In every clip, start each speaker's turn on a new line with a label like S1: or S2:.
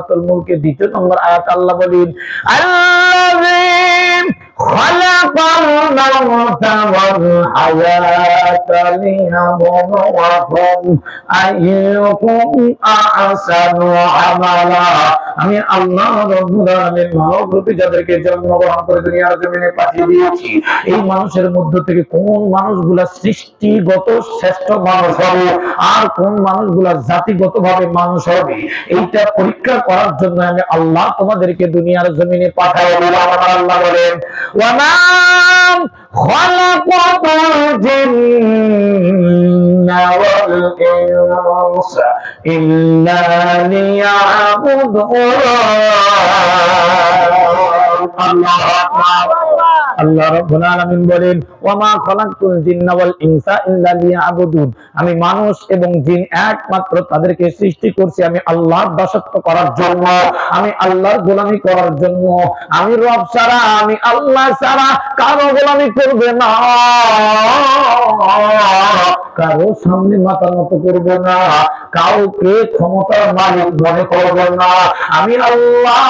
S1: সূরাতুল মুলকের 2 নম্বর আয়াত আল্লাহ বলেন, আল্লাযী খালাকাল মাউতা ওয়াল হায়াতা লিয়াবলুয়াকুম আইয়ুকুম আহসানু আমালা। আমি আল্লাহ রাব্বুল আলামিন মানব রূপী যাদেরকে জন্মগ্রহণ করে দুনিয়ার জমিনে পাঠিয়ে দিয়েছি, এই মানুষের মধ্য থেকে কোন মানুষগুলা সৃষ্টিগত শ্রেষ্ঠ মানুষ হবে আর কোন মানুষগুলা জাতিগতভাবে মানুষ হবে, এইটা পরীক্ষা করার জন্য আমি আল্লাহ তোমাদেরকে দুনিয়ার জমিনে পাঠিয়ে দিলাম। আল্লাহ বলেন, ওয়া মা খালাকাতুল জিন্না ওয়াল ইনসা ইল্লা লিয়াবুদুন। আল্লাহু আকবার। আল্লাহ রাব্বুল আলামিন বলেন, ওয়া মা খালাকতুল জিন্না ওয়াল ইনসা ইল্লা লিয়াবুদুন। আমি মানুষ এবং জিন একমাত্র তাদেরকে সৃষ্টি করছি আমি আল্লাহর দাসত্ব করার জন্য, আমি আল্লাহর গোলামি করার জন্য। আমি রব ছাড়া, আমি আল্লাহ ছাড়া কারো গোলামি করবে না, কারো সামনে মাথা নত করবে না, কাউকে ক্ষমতার মালিক মনে করবে না। আমি আল্লাহ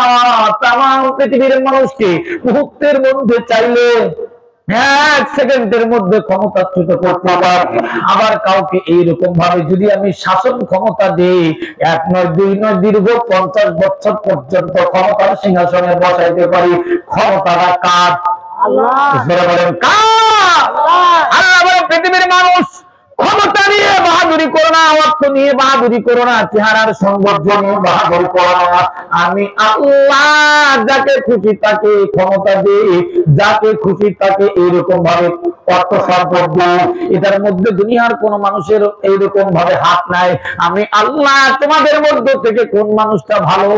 S1: তামাম পৃথিবীর মানুষকে মুহূর্তের মধ্যে চাইলে 1 সেকেন্ডের মধ্যে ক্ষমতাচ্যুত করতে পারি, আবার কাউকে এইরকম ভাবে যদি আমি শাসন ক্ষমতা দিই, 1 নয় 2 নয় দীর্ঘ 50 বছর পর্যন্ত ক্ষমতার সিংহাসনে বসাইতে পারি। ক্ষমতাটা কার? আল্লাহ। বলেন কার? আল্লাহ বলেন, পৃথিবীর মানুষ ক্ষমতা নিয়ে বাহাদুরি করো না, অর্থ নিয়ে বাহাদুরি করো না, চেহারার সৌন্দর্য নিয়ে বাহাদুরি করো না। আমি আল্লাহ যাকে খুশি তাকে ক্ষমতা দিই, যাকে খুশি তাকে এইরকম ভাবে অর্থ সম্পদ দিই। এটার মধ্যে দুনিয়ার কোন মানুষের এইরকম ভাবে হাত নাই। আমি আল্লাহ তোমাদের মধ্যে থেকে কোন মানুষটা ভালো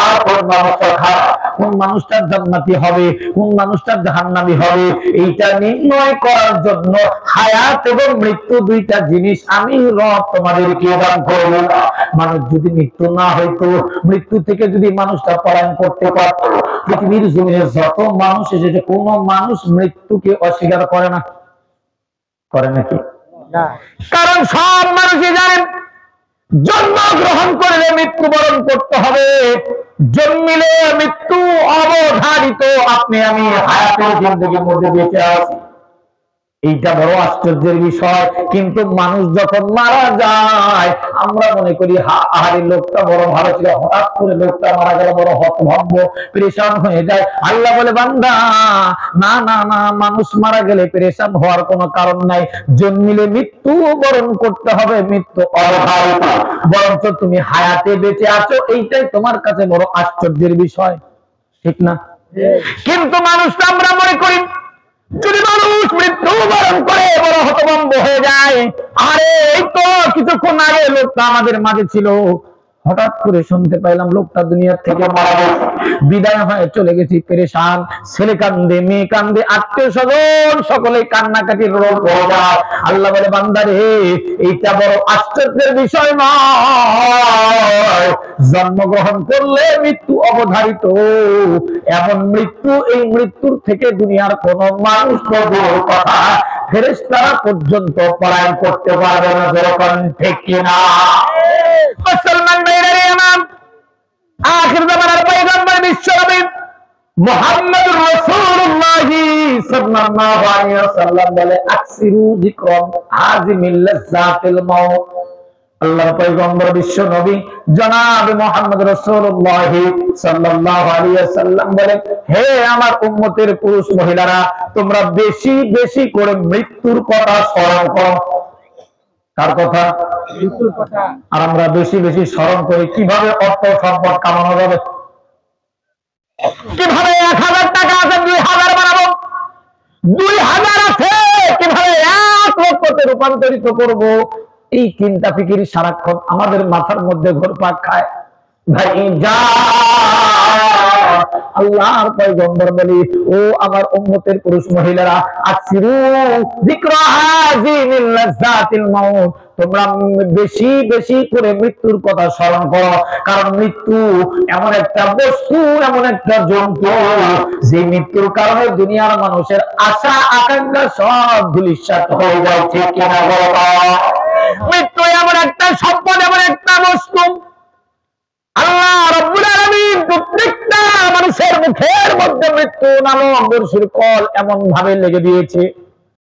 S1: আর কোন মানুষটা খারাপ, কোন মানুষটা জান্নাতি হবে কোন মানুষটা জাহান্নামী হবে, এইটা নির্ণয় করার জন্য হায়াত এবং মৃত্যু দুইটা জিনিস আমি রব তোমাদেরকে দান করব। মানুষ যদি মৃত্যু না হইতো, মৃত্যু থেকে যদি মানুষটা পলায়ন করতে পারতো, পৃথিবীর জমিনে যত মানুষ এসেছে কোন মানুষ মৃত্যুকে অস্বীকার করে না? করে নাকি? না। কারণ সব মানুষই জানেন জন্মগ্রহণ করলে মৃত্যুবরণ করতে হবে, জন্মিলে মৃত্যু অবধারিত। আপনি আমি হায়াতের জিন্দেগির মধ্যে বেঁচে আছি, এইটা বড় আশ্চর্যের বিষয়। কিন্তু মানুষ যখন মারা যায় আমরা মনে করি আহারে লোকটা বড় ভালো ছিল, হঠাৎ করে লোকটা মারা গেল, বড় হতভম্ব পেরেশান হয়ে যায়। আল্লাহ বলে, বান্দা না না না, মানুষ মারা গেলে পেরেশান হওয়ার কোনো কারণ নাই। জন্মিলে মৃত্যু বরণ করতে হবে, মৃত্যু অবধারিত। বরঞ্চ তুমি হায়াতে বেঁচে আছো, এইটাই তোমার কাছে বড় আশ্চর্যের বিষয়, ঠিক না? কিন্তু মানুষটা আমরা মনে করি যদি মানুষ মৃত্যু বরণ করে বড় হতভম্ব হয়ে যায়, আরে এই তো কিছুক্ষণ আগে লোকটা আমাদের মাঝে ছিল, হঠাৎ করে শুনতে পাইলাম লোকটা দুনিয়ার থেকে মারা গেছে, বিদায় হয়ে চলে গেছি, পেরেশান। ছেলে কান্দে, মেয়ে কান্দে, আত্মীয় স্বজন সকলে কান্নাকাটির রোল হয়ে যায়। আল্লাহ বলে, বান্দারে এইটা বড় আশ্চর্যের বিষয় নয়, জন্মগ্রহণ করলে মৃত্যু অবধারিত। এমন মৃত্যু, এই মৃত্যুর থেকে দুনিয়ার কোন মানুষ কথা ফেরেশতারা পর্যন্ত পলায়ন করতে পারবে না, যখন ঠিক কিনা? মুসলমান ভাইরা আমার, আখির জামানার পয়গম্বর বিশ্বনবী মুহাম্মদুর রাসূলুল্লাহ সাল্লাল্লাহু আলাইহি ওয়াসাল্লাম বলে, আকসিরু যিকরান আযিমিল লাযাতিল মাউত। আল্লাহর পয়গম্বর বিশ্বনবী জনাব মুহাম্মদ রাসূলুল্লাহ সাল্লাল্লাহু আলাইহি ওয়াসাল্লাম বলে, হে আমার উম্মতের পুরুষ মহিলারা, তোমরা বেশি বেশি করে মৃত্যুর কথা স্মরণ করো। কার কথা? মৃত্যুর কথা। আর আমরা বেশি বেশি স্মরণ করি কিভাবে অর্থ সম্পদ কামানো যাবে, কিভাবে 1000 টাকা আছে 2000 বানাবো, 2000 আছে কিভাবে 1 লক্ষতে রূপান্তরিত করব, এই চিন্তা ফিকির সারাক্ষণ আমাদের মাথার মধ্যে ঘুরপাক খায়। ভাই যা আল্লাহর পয়গম্বর বলি, ও আমার উম্মতের পুরুষ মহিলারা, আকসিরু যিকরা হাযিমিল লাযাতিল মাউত, তোমরা বেশি বেশি করে মৃত্যুর কথা স্মরণ করো। কারণ মৃত্যু এমন একটা বস্তু, এমন একটা জন্তু, যে মৃত্যুর কারণে দুনিয়ার মানুষের আশা আকাঙ্ক্ষা সব ধূলিসাৎ হয়ে যায়, ঠিক কিনা বলো? মৃত্যু এমন একটা সম্পদ, এমন একটা বস্তু, আল্লাহ রাব্বুল মুখের মধ্যে মৃত্যু নামক বর্ষির কল এমন ভাবে লেগে দিয়েছে,